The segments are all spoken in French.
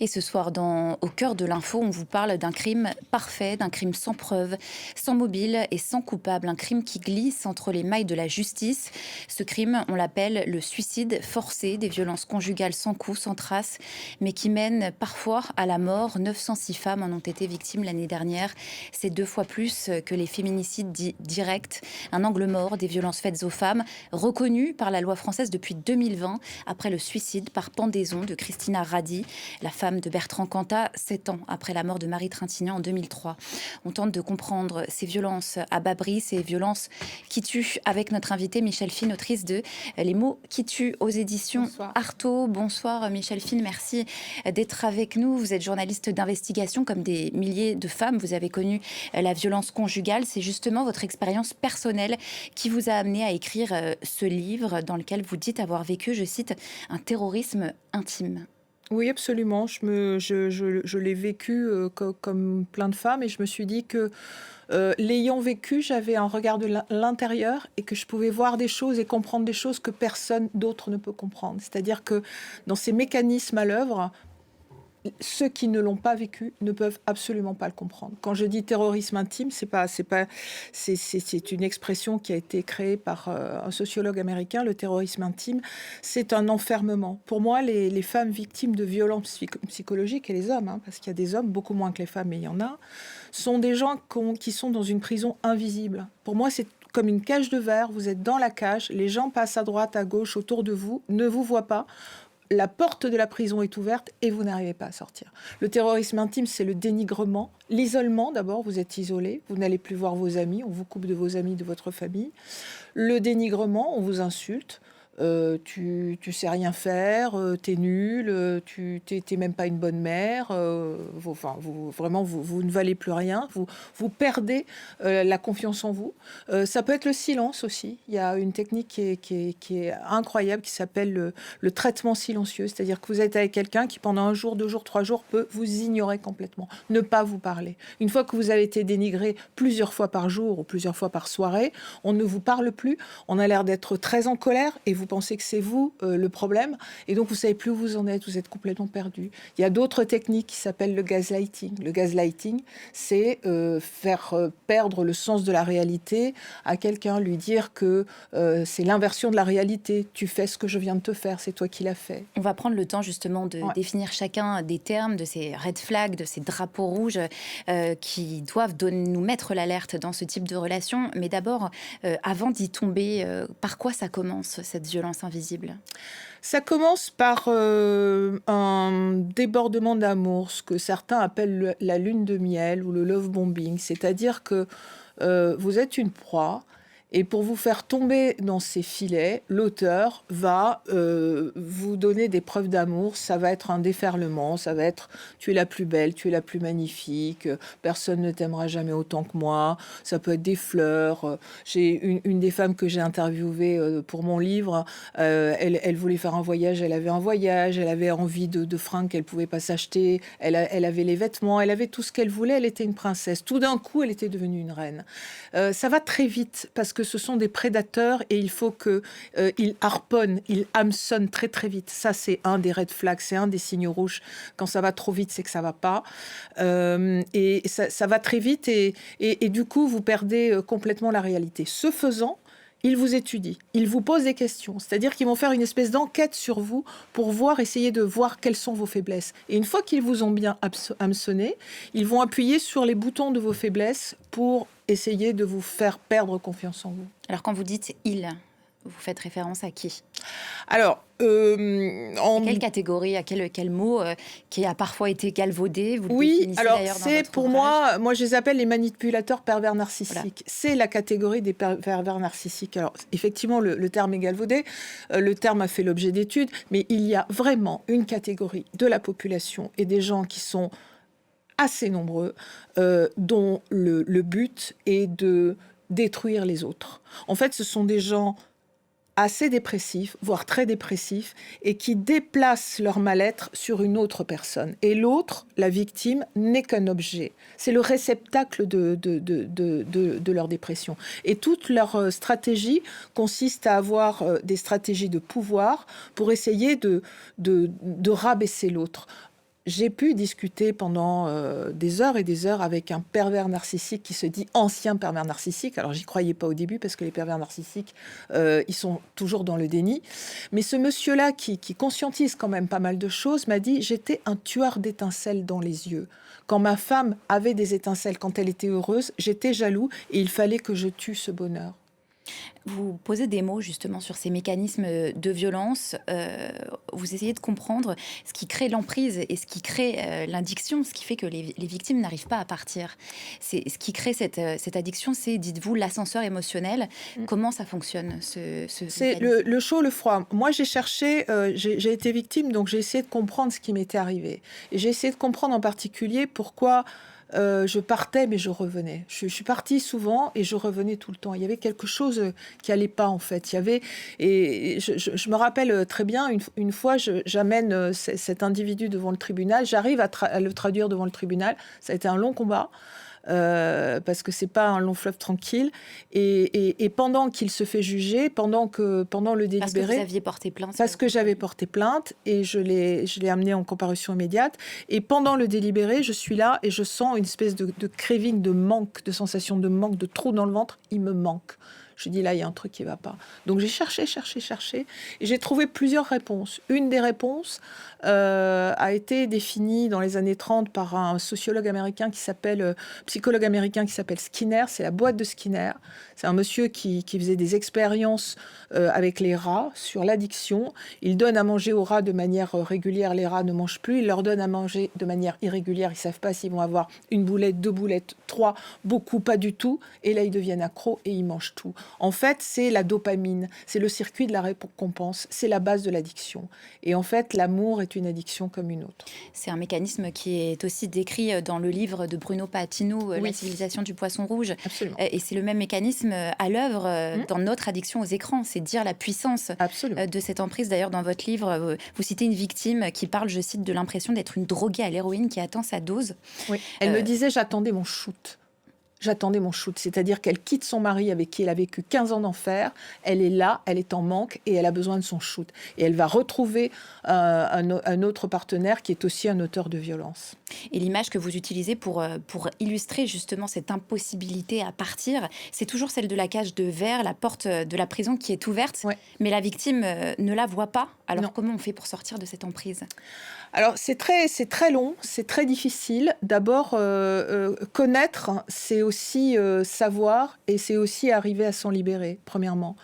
Et ce soir, Au cœur de l'info, on vous parle d'un crime parfait, d'un crime sans preuve, sans mobile et sans coupable, un crime qui glisse entre les mailles de la justice. Ce crime, on l'appelle le suicide forcé, des violences conjugales sans coup, sans trace, mais qui mènent parfois à la mort. 906 femmes en ont été victimes l'année dernière. C'est 2 fois plus que les féminicides dits directs. Un angle mort des violences faites aux femmes, reconnu par la loi française depuis 2020, après le suicide par pendaison de Christina Radi, la femme de Bertrand Cantat, 7 ans après la mort de Marie Trintignant en 2003. On tente de comprendre ces violences à bas prix, ces violences qui tuent, avec notre invitée Michèle Fine, autrice de Les mots qui tuent aux éditions Bonsoir. Artaud. Bonsoir Michèle Fine, merci d'être avec nous. Vous êtes journaliste d'investigation comme des milliers de femmes. Vous avez connu la violence conjugale. C'est justement votre expérience personnelle qui vous a amené à écrire ce livre dans lequel vous dites avoir vécu, je cite, un terrorisme intime. Oui, absolument. Je l'ai vécu comme plein de femmes et je me suis dit que l'ayant vécu, j'avais un regard de l'intérieur et que je pouvais voir des choses et comprendre des choses que personne d'autre ne peut comprendre. C'est-à-dire que dans ces mécanismes à l'œuvre, ceux qui ne l'ont pas vécu ne peuvent absolument pas le comprendre. Quand je dis terrorisme intime, c'est une expression qui a été créée par un sociologue américain. Le terrorisme intime, c'est un enfermement. Pour moi, les femmes victimes de violences psychologiques, et les hommes, parce qu'il y a des hommes, beaucoup moins que les femmes, mais il y en a, sont des gens qui sont dans une prison invisible. Pour moi, c'est comme une cage de verre. Vous êtes dans la cage, les gens passent à droite, à gauche, autour de vous, ne vous voient pas. La porte de la prison est ouverte et vous n'arrivez pas à sortir. Le terrorisme intime, c'est le dénigrement, l'isolement d'abord, vous êtes isolé, vous n'allez plus voir vos amis, on vous coupe de vos amis, de votre famille. Le dénigrement, on vous insulte. Tu sais rien faire, t'es nul, t'es même pas une bonne mère, vraiment vous ne valez plus rien, vous perdez la confiance en vous. Ça peut être le silence aussi. Il y a une technique qui est incroyable qui s'appelle le traitement silencieux, c'est-à-dire que vous êtes avec quelqu'un qui pendant 1 jour, 2 jours, 3 jours peut vous ignorer complètement, ne pas vous parler. Une fois que vous avez été dénigré plusieurs fois par jour ou plusieurs fois par soirée, on ne vous parle plus, on a l'air d'être très en colère et vous pensez que c'est vous le problème, et donc vous savez plus où vous en êtes, vous êtes complètement perdu. Il y a d'autres techniques qui s'appellent le gaslighting. Le gaslighting, c'est faire perdre le sens de la réalité à quelqu'un, lui dire que c'est l'inversion de la réalité. Tu fais ce que je viens de te faire, c'est toi qui l'as fait. On va prendre le temps justement de définir chacun des termes, de ces red flags, de ces drapeaux rouges qui doivent nous mettre l'alerte dans ce type de relation. Mais d'abord, avant d'y tomber, par quoi ça commence, cette violence invisible ? Ça commence par un débordement d'amour, ce que certains appellent la lune de miel ou le love bombing. C'est-à-dire que vous êtes une proie. Et pour vous faire tomber dans ces filets, l'auteur va vous donner des preuves d'amour. Ça va être un déferlement, ça va être « tu es la plus belle, tu es la plus magnifique, personne ne t'aimera jamais autant que moi ». Ça peut être des fleurs. J'ai une des femmes que j'ai interviewées pour mon livre, elle voulait faire un voyage, elle avait un voyage, elle avait envie de fringues qu'elle ne pouvait pas s'acheter, elle avait les vêtements, elle avait tout ce qu'elle voulait, elle était une princesse. Tout d'un coup, elle était devenue une reine. Ça va très vite parce que ce sont des prédateurs et il faut qu'ils harponnent, ils hameçonnent très très vite. Ça, c'est un des red flags, c'est un des signes rouges. Quand ça va trop vite, c'est que ça va pas. Et ça va très vite et du coup, vous perdez complètement la réalité. Ce faisant, ils vous étudient, ils vous posent des questions. C'est-à-dire qu'ils vont faire une espèce d'enquête sur vous pour essayer de voir quelles sont vos faiblesses. Et une fois qu'ils vous ont bien hameçonné, ils vont appuyer sur les boutons de vos faiblesses pour essayer de vous faire perdre confiance en vous. Alors quand vous dites « il », vous faites référence à qui ? Alors, à quelle catégorie, à quel mot qui a parfois été galvaudé, vous le définissez alors d'ailleurs dans c'est votre pour ouvrage. moi je les appelle les manipulateurs pervers narcissiques. Voilà. C'est la catégorie des pervers narcissiques. Alors effectivement, le terme est galvaudé, le terme a fait l'objet d'études, mais il y a vraiment une catégorie de la population et des gens qui sont assez nombreux, dont le but est de détruire les autres. En fait, ce sont des gens assez dépressifs, voire très dépressifs, et qui déplacent leur mal-être sur une autre personne. Et l'autre, la victime, n'est qu'un objet. C'est le réceptacle de leur dépression. Et toute leur stratégie consiste à avoir des stratégies de pouvoir pour essayer de rabaisser l'autre. j'ai pu discuter pendant des heures et des heures avec un pervers narcissique qui se dit ancien pervers narcissique. Alors, j'y croyais pas au début parce que les pervers narcissiques, ils sont toujours dans le déni. Mais ce monsieur-là qui conscientise quand même pas mal de choses m'a dit: j'étais un tueur d'étincelles dans les yeux. Quand ma femme avait des étincelles, quand elle était heureuse, j'étais jaloux et il fallait que je tue ce bonheur. Vous posez des mots justement sur ces mécanismes de violence. Vous essayez de comprendre ce qui crée l'emprise et ce qui crée l'addiction, ce qui fait que les victimes n'arrivent pas à partir. C'est ce qui crée cette addiction, c'est, dites-vous, l'ascenseur émotionnel. Comment ça fonctionne, ce C'est mécanisme? le chaud, le froid. Moi, j'ai cherché, j'ai été victime, donc j'ai essayé de comprendre ce qui m'était arrivé. Et j'ai essayé de comprendre en particulier pourquoi je partais, mais je revenais. Je suis partie souvent et je revenais tout le temps. Il y avait quelque chose qui allait pas, en fait. Il y avait, et je me rappelle très bien, une fois, j'amène cet individu devant le tribunal. J'arrive à le traduire devant le tribunal. Ça a été un long combat. Parce que c'est pas un long fleuve tranquille. Et pendant qu'il se fait juger, pendant le Parce que vous délibéré, aviez porté plainte. parce que j'avais porté plainte et je l'ai amené en comparution immédiate. Et pendant le délibéré, je suis là et je sens une espèce de craving, de manque, de sensation de manque, de trou dans le ventre. Il me manque. Je dis là, il y a un truc qui va pas. Donc j'ai cherché. Et j'ai trouvé plusieurs réponses. Une des réponses a été définie dans les années 30 par un psychologue américain qui s'appelle Skinner. C'est la boîte de Skinner. C'est un monsieur qui faisait des expériences avec les rats sur l'addiction. Il donne à manger aux rats de manière régulière. Les rats ne mangent plus. Il leur donne à manger de manière irrégulière. Ils ne savent pas s'ils vont avoir une boulette, 2 boulettes, 3, beaucoup, pas du tout. Et là, ils deviennent accros et ils mangent tout. En fait, c'est la dopamine. C'est le circuit de la récompense. C'est la base de l'addiction. Et en fait, l'amour est une addiction comme une autre. C'est un mécanisme qui est aussi décrit dans le livre de Bruno Patino, La Oui, civilisation du poisson rouge. absolument. Et c'est le même mécanisme à l'œuvre dans notre addiction aux écrans. C'est dire la puissance Absolument. de cette emprise. D'ailleurs, dans votre livre, vous citez une victime qui parle, je cite, de l'impression d'être une droguée à l'héroïne qui attend sa dose. Oui. Elle me disait, j'attendais mon shoot. J'attendais mon shoot, c'est-à-dire qu'elle quitte son mari avec qui elle a vécu 15 ans d'enfer, elle est là, elle est en manque et elle a besoin de son shoot. Et elle va retrouver un autre partenaire qui est aussi un auteur de violence. Et l'image que vous utilisez pour illustrer justement cette impossibilité à partir, c'est toujours celle de la cage de verre, la porte de la prison qui est ouverte, Ouais. mais la victime ne la voit pas. Alors Non. comment on fait pour sortir de cette emprise? Alors, c'est très long, c'est très difficile. D'abord, connaître, c'est aussi savoir et c'est aussi arriver à s'en libérer, premièrement.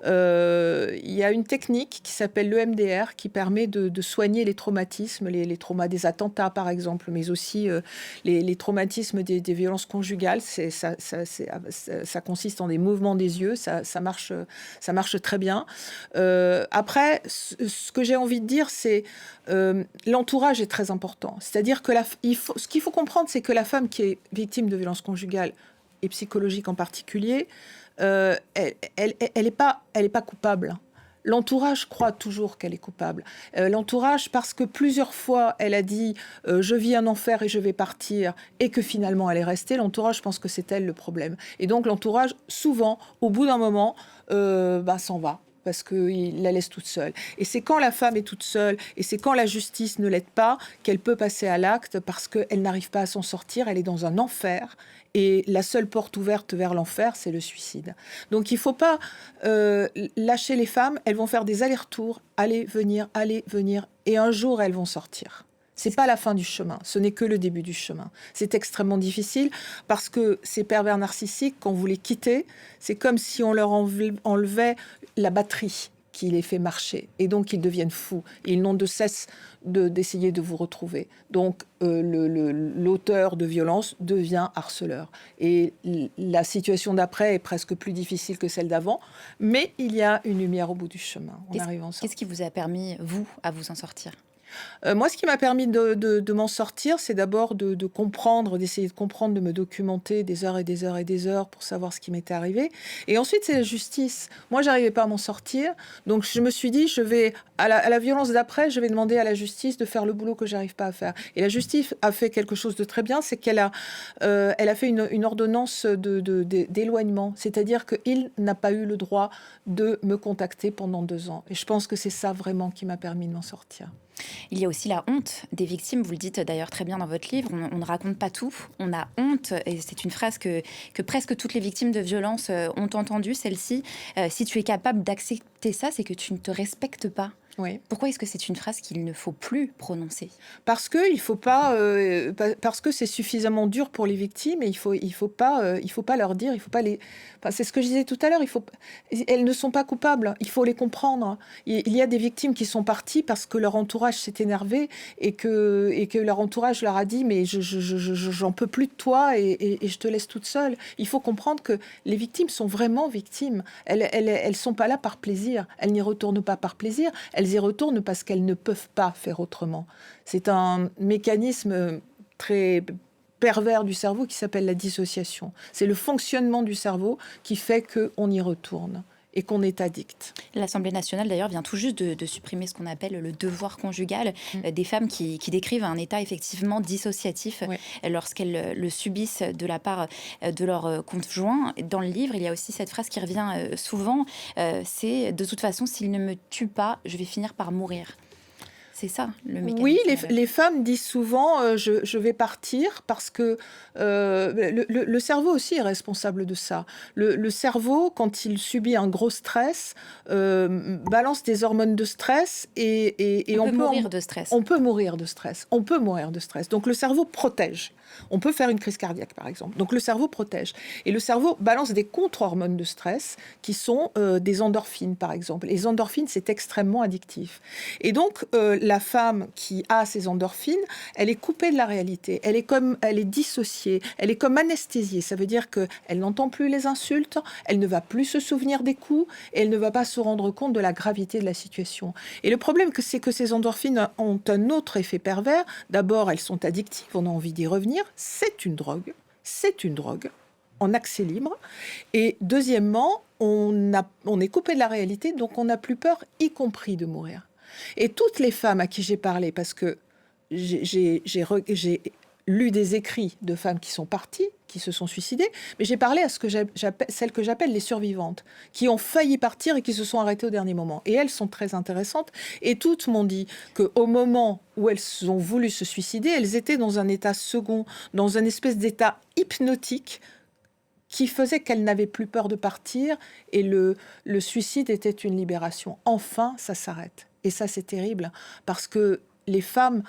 Il y a une technique qui s'appelle l'EMDR qui permet de soigner les traumatismes, les traumas des attentats par exemple, mais aussi les traumatismes des violences conjugales. Ça consiste en des mouvements des yeux, ça marche très bien. Après, ce que j'ai envie de dire, c'est l'entourage est très important. C'est-à-dire que ce qu'il faut comprendre, c'est que la femme qui est victime de violences conjugales et psychologiques en particulier, elle est pas coupable. L'entourage croit toujours qu'elle est coupable. L'entourage, parce que plusieurs fois, elle a dit je vis un enfer et je vais partir, et que finalement elle est restée, l'entourage pense que c'est elle le problème. Et donc l'entourage, souvent, au bout d'un moment, s'en va. Parce qu'il la laisse toute seule. Et c'est quand la femme est toute seule, et c'est quand la justice ne l'aide pas, qu'elle peut passer à l'acte, parce qu'elle n'arrive pas à s'en sortir, elle est dans un enfer, et la seule porte ouverte vers l'enfer, c'est le suicide. Donc il ne faut pas lâcher les femmes, elles vont faire des allers-retours, aller, venir, et un jour elles vont sortir. C'est pas la fin du chemin, ce n'est que le début du chemin. C'est extrêmement difficile parce que ces pervers narcissiques, quand vous les quittez, c'est comme si on leur enlevait la batterie qui les fait marcher. Et donc, ils deviennent fous. Et ils n'ont de cesse d'essayer de vous retrouver. Donc, l'auteur de violence devient harceleur. Et la situation d'après est presque plus difficile que celle d'avant. Mais il y a une lumière au bout du chemin. On arrive en sortir. Qu'est-ce qui vous a permis, vous, à vous en sortir ? Moi, ce qui m'a permis de m'en sortir, c'est d'abord de comprendre, d'essayer de comprendre, de me documenter des heures et des heures et des heures pour savoir ce qui m'était arrivé. Et ensuite, c'est la justice. Moi, j'arrivais pas à m'en sortir. Donc, je me suis dit, à la violence d'après, je vais demander à la justice de faire le boulot que j'arrive pas à faire. Et la justice a fait quelque chose de très bien, c'est qu'elle a fait une ordonnance d'éloignement. C'est-à-dire qu'il n'a pas eu le droit de me contacter pendant 2 ans. Et je pense que c'est ça vraiment qui m'a permis de m'en sortir. Il y a aussi la honte des victimes, vous le dites d'ailleurs très bien dans votre livre, on ne raconte pas tout, on a honte, et c'est une phrase que presque toutes les victimes de violences ont entendue, celle-ci. Si tu es capable d'accepter ça, c'est que tu ne te respectes pas. Oui. Pourquoi est-ce que c'est une phrase qu'il ne faut plus prononcer? Parce que il faut pas, parce que c'est suffisamment dur pour les victimes et il faut pas leur dire, il faut pas les. Enfin, c'est ce que je disais tout à l'heure. Elles ne sont pas coupables. Il faut les comprendre. Il y a des victimes qui sont parties parce que leur entourage s'est énervé et que leur entourage leur a dit mais j'en peux plus de toi et je te laisse toute seule. Il faut comprendre que les victimes sont vraiment victimes. Elles sont pas là par plaisir. Elles n'y retournent pas par plaisir. Elles y retournent parce qu'elles ne peuvent pas faire autrement. C'est un mécanisme très pervers du cerveau qui s'appelle la dissociation. C'est le fonctionnement du cerveau qui fait qu'on y retourne et qu'on est addict. L'Assemblée nationale, d'ailleurs, vient tout juste de supprimer ce qu'on appelle le devoir conjugal, des femmes qui décrivent un état effectivement dissociatif lorsqu'elles le subissent de la part de leur conjoint. Dans le livre, il y a aussi cette phrase qui revient souvent, c'est « de toute façon, s'il ne me tue pas, je vais finir par mourir ». C'est ça, le mécanisme. Oui, les femmes disent souvent je vais partir parce que le cerveau aussi est responsable de ça. Le cerveau, quand il subit un gros stress, balance des hormones de stress et on peut mourir de stress. On peut mourir de stress. On peut mourir de stress. Donc le cerveau protège. On peut faire une crise cardiaque, par exemple. Donc le cerveau protège. Et le cerveau balance des contre-hormones de stress qui sont des endorphines, par exemple. Les endorphines, c'est extrêmement addictif. Et donc, la femme qui a ces endorphines, elle est coupée de la réalité. Elle est dissociée. Elle est comme anesthésiée. Ça veut dire qu'elle n'entend plus les insultes, elle ne va plus se souvenir des coups, et elle ne va pas se rendre compte de la gravité de la situation. Et le problème, c'est que ces endorphines ont un autre effet pervers. D'abord, elles sont addictives, on a envie d'y revenir. C'est une drogue en accès libre. Et deuxièmement, on est coupé de la réalité, donc on n'a plus peur, y compris de mourir. Et toutes les femmes à qui j'ai parlé, parce que j'ai lu des écrits de femmes qui sont parties, qui se sont suicidées, mais j'ai parlé à celles que j'appelle les survivantes, qui ont failli partir et qui se sont arrêtées au dernier moment. Et elles sont très intéressantes. Et toutes m'ont dit qu'au moment où elles ont voulu se suicider, elles étaient dans un état second, dans une espèce d'état hypnotique qui faisait qu'elles n'avaient plus peur de partir. Et le suicide était une libération. Enfin, ça s'arrête. Et ça, c'est terrible, parce que les femmes,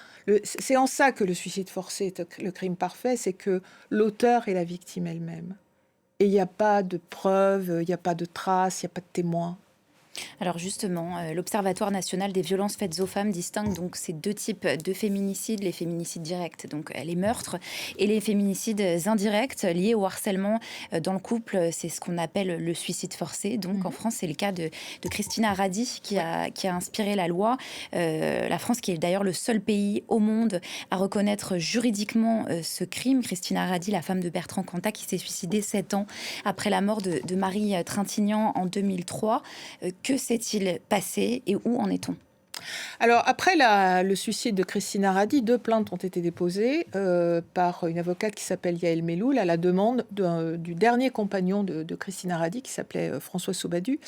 c'est en ça que le suicide forcé est le crime parfait, c'est que l'auteur est la victime elle-même. Et il n'y a pas de preuves, il n'y a pas de traces, il n'y a pas de témoins. Alors justement, l'Observatoire national des violences faites aux femmes distingue donc ces deux types de féminicides, les féminicides directs, donc les meurtres, et les féminicides indirects liés au harcèlement dans le couple. C'est ce qu'on appelle le suicide forcé. Donc en France, c'est le cas de Christina Radi qui a inspiré la loi. La France qui est d'ailleurs le seul pays au monde à reconnaître juridiquement ce crime. Christina Radi, la femme de Bertrand Cantat, qui s'est suicidée 7 ans après la mort de Marie Trintignant en 2003. Que s'est-il passé et où en est-on ? Alors, après le suicide de Christina Radi, 2 plaintes ont été déposées par une avocate qui s'appelle Yael Meloul à la demande du dernier compagnon de Christina Radi, qui s'appelait François Sobadu,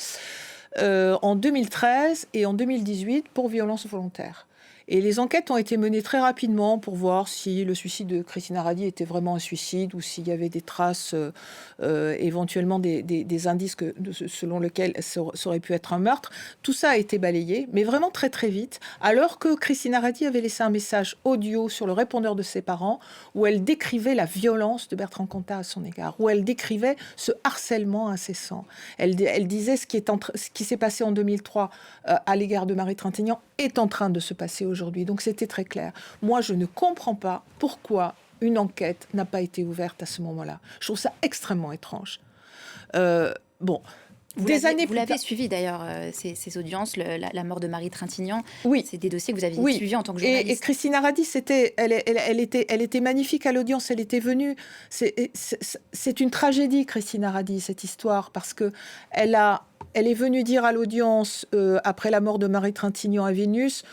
en 2013 et en 2018 pour violence volontaire. Et les enquêtes ont été menées très rapidement pour voir si le suicide de Christina Radi était vraiment un suicide ou s'il y avait des traces, éventuellement des indices selon lesquels ça aurait pu être un meurtre. Tout ça a été balayé, mais vraiment très très vite, alors que Christina Radi avait laissé un message audio sur le répondeur de ses parents où elle décrivait la violence de Bertrand Cantat à son égard, où elle décrivait ce harcèlement incessant. Elle disait ce qui s'est passé en 2003 à l'égard de Marie Trintignant est en train de se passer aujourd'hui. Donc c'était très clair. Moi, je ne comprends pas pourquoi une enquête n'a pas été ouverte à ce moment-là. Je trouve ça extrêmement étrange. Bon. Vous l'avez suivi d'ailleurs, ces audiences, la mort de Marie Trintignant. Oui. C'est des dossiers que vous aviez suivis en tant que journaliste. Et Christina Radi, elle était magnifique à l'audience. Elle était venue. C'est une tragédie, Christina Radi, cette histoire, parce que elle a elle est venue dire à l'audience, après la mort de Marie Trintignant à Vénus,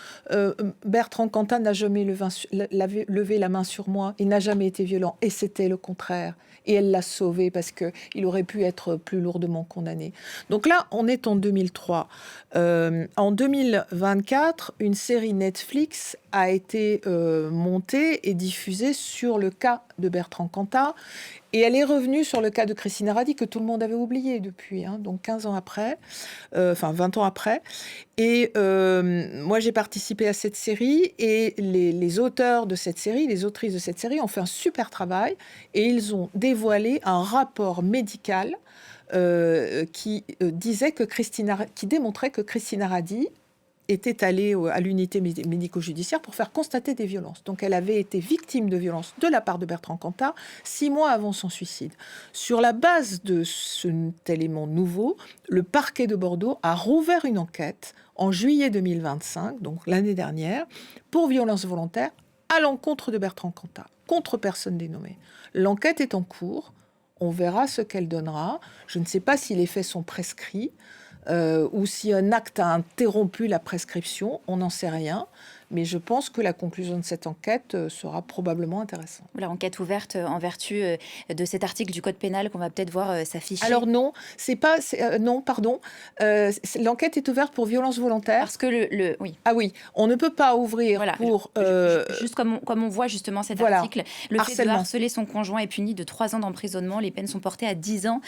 Bertrand Cantat n'a jamais levé la main sur moi, il n'a jamais été violent. Et c'était le contraire. Et elle l'a sauvé parce qu'il aurait pu être plus lourdement condamné. Donc là, on est en 2003. En 2024, une série Netflix a été montée et diffusée sur le cas de Bertrand Cantat. Et elle est revenue sur le cas de Christina Radi, que tout le monde avait oublié depuis, donc 15 ans après, 20 ans après. Et moi, j'ai participé à cette série, et les auteurs de cette série, les autrices de cette série ont fait un super travail, et ils ont dévoilé un rapport médical qui démontrait que Christina Radi était allée à l'unité médico-judiciaire pour faire constater des violences. Donc elle avait été victime de violences de la part de Bertrand Cantat 6 mois avant son suicide. Sur la base de cet élément nouveau, le parquet de Bordeaux a rouvert une enquête en juillet 2025, donc l'année dernière, pour violence volontaire à l'encontre de Bertrand Cantat, contre personne dénommée. L'enquête est en cours, on verra ce qu'elle donnera. Je ne sais pas si les faits sont prescrits, ou si un acte a interrompu la prescription, on n'en sait rien. Mais je pense que la conclusion de cette enquête sera probablement intéressante. La enquête ouverte en vertu de cet article du Code pénal qu'on va peut-être voir s'afficher. Alors non, pardon. L'enquête est ouverte pour violence volontaire. Parce que oui. Ah oui, on ne peut pas ouvrir pour... Juste comme on voit justement cet article, le harcèlement. Fait de harceler son conjoint est puni de 3 ans d'emprisonnement. Les peines sont portées à 10 ans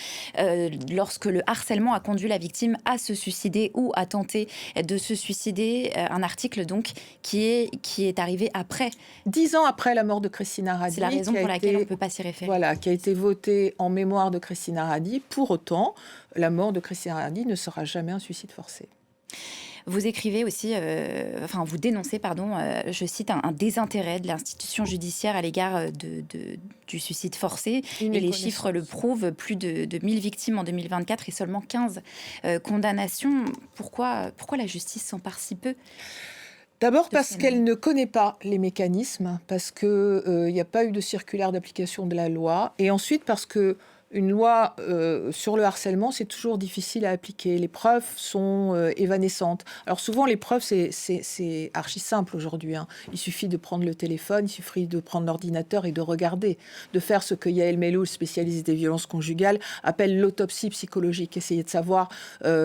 lorsque le harcèlement a conduit la victime à se suicider ou à tenter de se suicider. Un article donc qui est arrivé après. 10 ans après la mort de Christina Radi. C'est la raison pour laquelle on ne peut pas s'y référer. Voilà, qui a été voté en mémoire de Christina Radi. Pour autant, la mort de Christina Radi ne sera jamais un suicide forcé. Vous écrivez aussi, vous dénoncez, je cite, un désintérêt de l'institution judiciaire à l'égard du suicide forcé. Et les chiffres le prouvent, plus de 1000 victimes en 2024 et seulement 15 condamnations. Pourquoi la justice s'empare si peu ? D'abord parce qu'elle ne connaît pas les mécanismes, parce qu'il n'y a pas eu de circulaire d'application de la loi, et ensuite parce que une loi sur le harcèlement, c'est toujours difficile à appliquer. Les preuves sont évanescentes. Alors souvent, les preuves, c'est archi simple aujourd'hui. Il suffit de prendre le téléphone, il suffit de prendre l'ordinateur et de regarder, de faire ce que Yael Mellul, spécialiste des violences conjugales, appelle l'autopsie psychologique. Essayer de savoir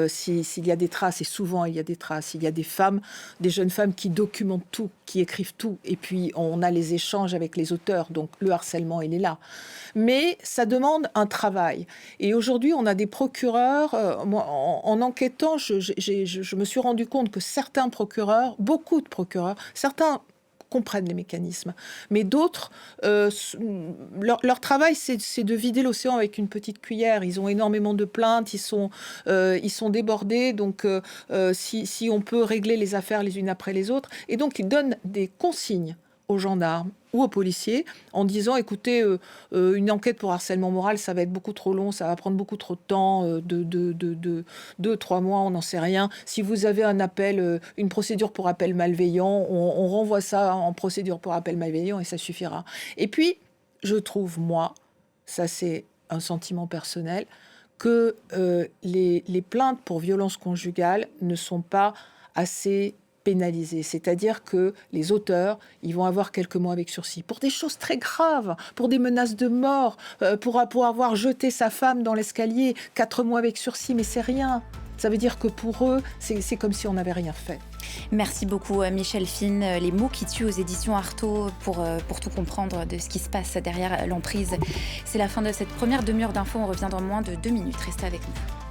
s'il y a des traces, et souvent il y a des traces. Il y a des femmes, des jeunes femmes qui documentent tout, qui écrivent tout, et puis on a les échanges avec les auteurs, donc le harcèlement, il est là. Mais ça demande un travail. Et aujourd'hui, on a des procureurs. Moi, en enquêtant, je me suis rendu compte que certains procureurs, beaucoup de procureurs, certains comprennent les mécanismes, mais d'autres, leur travail, c'est de vider l'océan avec une petite cuillère. Ils ont énormément de plaintes, ils sont débordés, donc si on peut régler les affaires les unes après les autres, et donc ils donnent des consignes aux gendarmes ou aux policiers en disant, écoutez, une enquête pour harcèlement moral, ça va être beaucoup trop long, ça va prendre beaucoup trop de temps, 2-3 mois, on n'en sait rien. Si vous avez un appel, une procédure pour appel malveillant, on renvoie ça en procédure pour appel malveillant et ça suffira. Et puis, je trouve, moi, ça c'est un sentiment personnel, que les plaintes pour violence conjugale ne sont pas assez pénalisés. C'est-à-dire que les auteurs, ils vont avoir quelques mois avec sursis pour des choses très graves, pour des menaces de mort, pour avoir jeté sa femme dans l'escalier, 4 mois avec sursis, mais c'est rien. Ça veut dire que pour eux, c'est comme si on n'avait rien fait. Merci beaucoup Michel Fine. Les mots qui tuent aux éditions Artaud pour tout comprendre de ce qui se passe derrière l'emprise. C'est la fin de cette première demi-heure d'infos. On revient dans moins de 2 minutes. Restez avec nous.